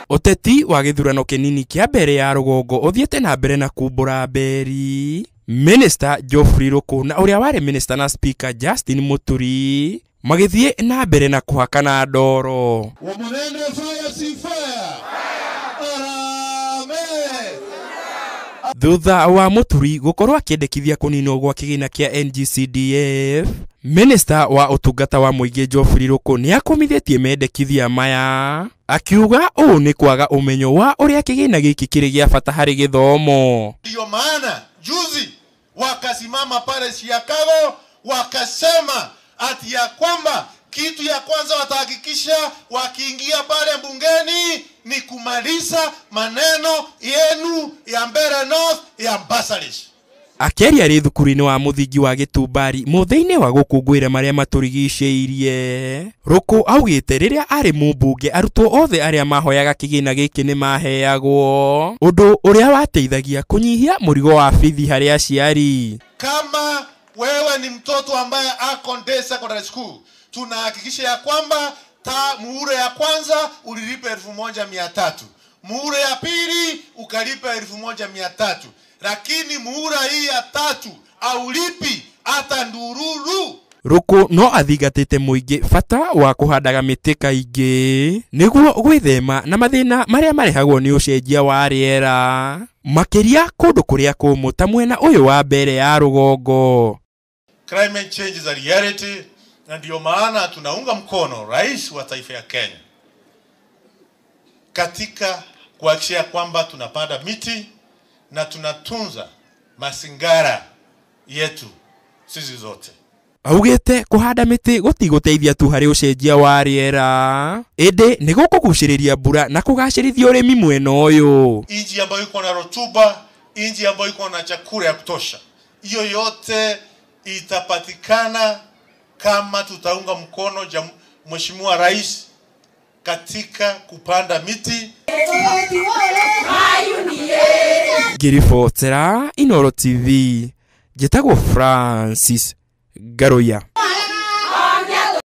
Uteti wa githurano kinini kia mbere ya rugongo uthiete na mbere na kumbura mberi. Minister Geoffrey Ruku na uria wari minister na speaker Justin Muturi magithie na mbere na kuhakana ndoro. Thutha wa Muturi gukorwo akiendekithia kuninwo gwa kigina kia NGCDF, Minister wa utungata wa muingi Geoffrey Ruku ni akomithetie mendekithia maya, akiuga uu ni kwaga umenyo wa uria kigina giki kiri gia bata hari githomo. Ndio maana juzi wakasimama pale Chicago wakasema ati ya kwamba kitu ya kwanza watahakikisha wakiingia pale bungeni ni kumaliza maneno yenu ya Mbeere North ya bursaries. Akeria ri thukuru-ini wa muthingi wa Gitumbari muthei-ini wa gukungwira maria maturigiceirie. Ruku augite riria ari mumbunge arutwo othe aria mahoyaga kigina giki ni maheagwo, undu uria wateithagia kunyihia murigo wa bithi hari aciari. Kama wewe ni mtoto ambaye ako Day Secondary School, tunahakikisha ya kwamba muhula ya kwanza ulilipa 1,300, muhula ya pili ukalipa 1,300, lakini muhula hii ya tatu aulipi hata ndururu. Ruku no athigatite muingi bata wa kuhandaga miti kaingi niguo gwithema na mathina maria marehagwo ni ucenjia wa riera, makiria kundu kuria kumu ta mwena uyu wa mbere ya rugongo. Climate change is a reality, na ndio maana tunaunga mkono rais wa taifa ya Kenya katika kuhakikisha kwamba tunapanda miti na tunatunza mazingira yetu sisi zote. Augite kuhanda miti gutiguteithia tu hari ucenjia wa riera, ende ni gukuguciriria mbura na kugacirithia urimi mwena uyu. Inji ambayo iko na rotuba, inji ambayo iko na chakula ya kutosha, hiyo yote itapatikana kama tutaunga mkono Mheshimiwa Rais katika kupanda miti. Ngiribotera Inooro TV, njitagwo Francis Garoya.